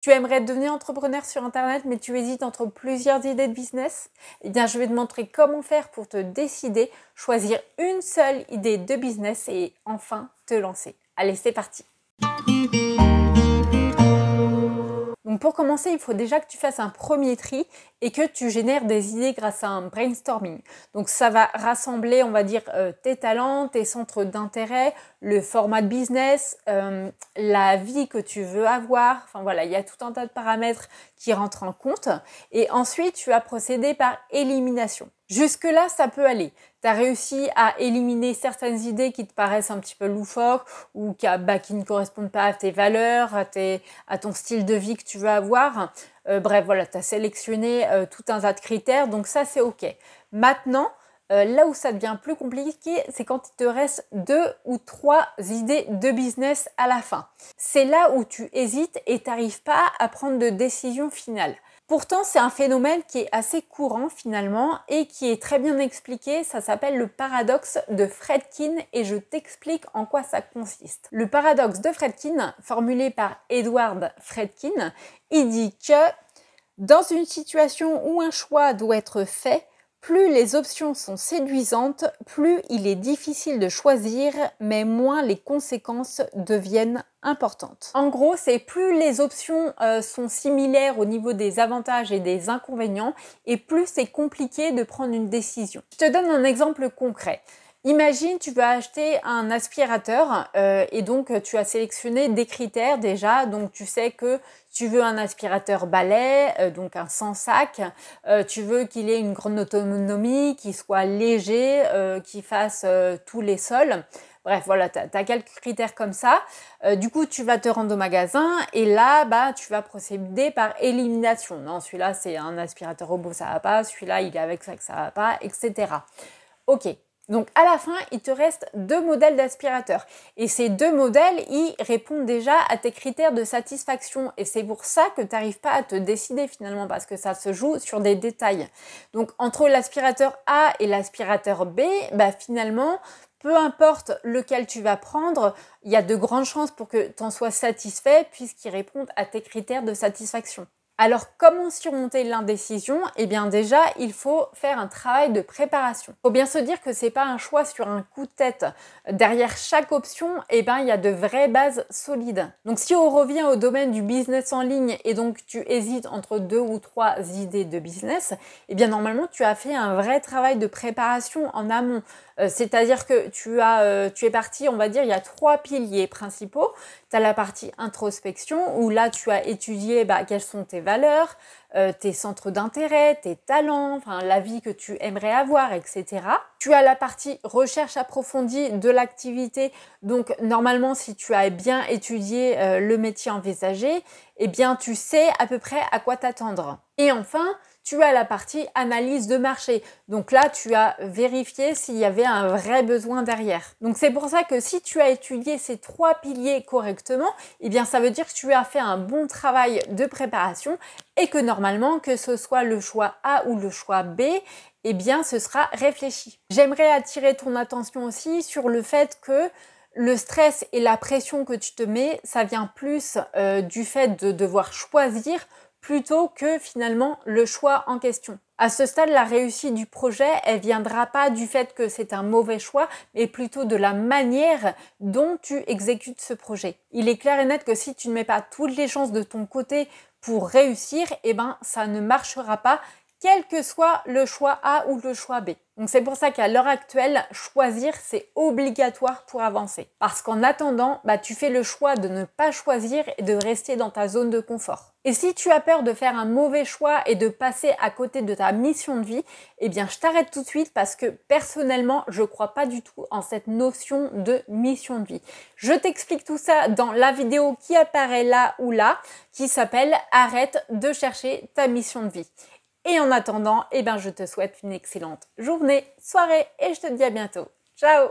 Tu aimerais devenir entrepreneur sur Internet, mais tu hésites entre plusieurs idées de business? Eh bien, je vais te montrer comment faire pour te décider, choisir une seule idée de business et enfin te lancer. Allez, c'est parti! Donc pour commencer, il faut déjà que tu fasses un premier tri et que tu génères des idées grâce à un brainstorming. Donc ça va rassembler, on va dire, tes talents, tes centres d'intérêt, le format de business, la vie que tu veux avoir. Enfin voilà, il y a tout un tas de paramètres qui rentrent en compte. Et ensuite, tu vas procéder par élimination. Jusque-là, ça peut aller. Tu as réussi à éliminer certaines idées qui te paraissent un petit peu loufoques ou qui ne correspondent pas à tes valeurs, à ton style de vie que tu veux avoir. Bref, voilà, tu as sélectionné tout un tas de critères, donc ça, c'est OK. Maintenant, là où ça devient plus compliqué, c'est quand il te reste 2 ou 3 idées de business à la fin. C'est là où tu hésites et tu n'arrives pas à prendre de décision finale. Pourtant, c'est un phénomène qui est assez courant finalement et qui est très bien expliqué. Ça s'appelle le paradoxe de Fredkin et je t'explique en quoi ça consiste. Le paradoxe de Fredkin, formulé par Edward Fredkin, il dit que dans une situation où un choix doit être fait, plus les options sont séduisantes, plus il est difficile de choisir, mais moins les conséquences deviennent importantes. En gros, c'est plus les options sont similaires au niveau des avantages et des inconvénients, et plus c'est compliqué de prendre une décision. Je te donne un exemple concret. Imagine, tu vas acheter un aspirateur et donc tu as sélectionné des critères déjà. Donc tu sais que tu veux un aspirateur balai, donc un sans sac. Tu veux qu'il ait une grande autonomie, qu'il soit léger, qu'il fasse tous les sols. Bref, voilà, tu as quelques critères comme ça. Du coup, tu vas te rendre au magasin et là, tu vas procéder par élimination. Non, celui-là, c'est un aspirateur robot, ça va pas. Celui-là, il est avec ça que ça va pas, etc. Ok. Donc à la fin, il te reste 2 modèles d'aspirateurs. Et ces 2 modèles, ils répondent déjà à tes critères de satisfaction. Et c'est pour ça que tu n'arrives pas à te décider finalement, parce que ça se joue sur des détails. Donc entre l'aspirateur A et l'aspirateur B, finalement, peu importe lequel tu vas prendre, il y a de grandes chances pour que tu en sois satisfait puisqu'ils répondent à tes critères de satisfaction. Alors, comment surmonter l'indécision? Eh bien déjà, il faut faire un travail de préparation. Il faut bien se dire que c'est pas un choix sur un coup de tête. Derrière chaque option, il y a de vraies bases solides. Donc si on revient au domaine du business en ligne et donc tu hésites entre 2 ou 3 idées de business, eh bien normalement, tu as fait un vrai travail de préparation en amont. C'est-à-dire que tu es parti, on va dire, il y a 3 piliers principaux. Tu as la partie introspection où là, tu as étudié quelles sont tes valeurs, tes centres d'intérêt, tes talents, enfin la vie que tu aimerais avoir, etc. Tu as la partie recherche approfondie de l'activité. Donc normalement, si tu as bien étudié le métier envisagé, eh bien tu sais à peu près à quoi t'attendre. Et enfin, tu as la partie analyse de marché. Donc là, tu as vérifié s'il y avait un vrai besoin derrière. Donc c'est pour ça que si tu as étudié ces 3 piliers correctement, eh bien ça veut dire que tu as fait un bon travail de préparation et que normalement, que ce soit le choix A ou le choix B, eh bien ce sera réfléchi. J'aimerais attirer ton attention aussi sur le fait que le stress et la pression que tu te mets, ça vient plus du fait de devoir choisir plutôt que finalement le choix en question. À ce stade, la réussite du projet, elle viendra pas du fait que c'est un mauvais choix, mais plutôt de la manière dont tu exécutes ce projet. Il est clair et net que si tu ne mets pas toutes les chances de ton côté pour réussir, ça ne marchera pas, quel que soit le choix A ou le choix B. Donc c'est pour ça qu'à l'heure actuelle, choisir, c'est obligatoire pour avancer. Parce qu'en attendant, tu fais le choix de ne pas choisir et de rester dans ta zone de confort. Et si tu as peur de faire un mauvais choix et de passer à côté de ta mission de vie, eh bien je t'arrête tout de suite parce que personnellement, je ne crois pas du tout en cette notion de mission de vie. Je t'explique tout ça dans la vidéo qui apparaît là ou là, qui s'appelle « Arrête de chercher ta mission de vie ». Et en attendant, je te souhaite une excellente journée, soirée et je te dis à bientôt. Ciao!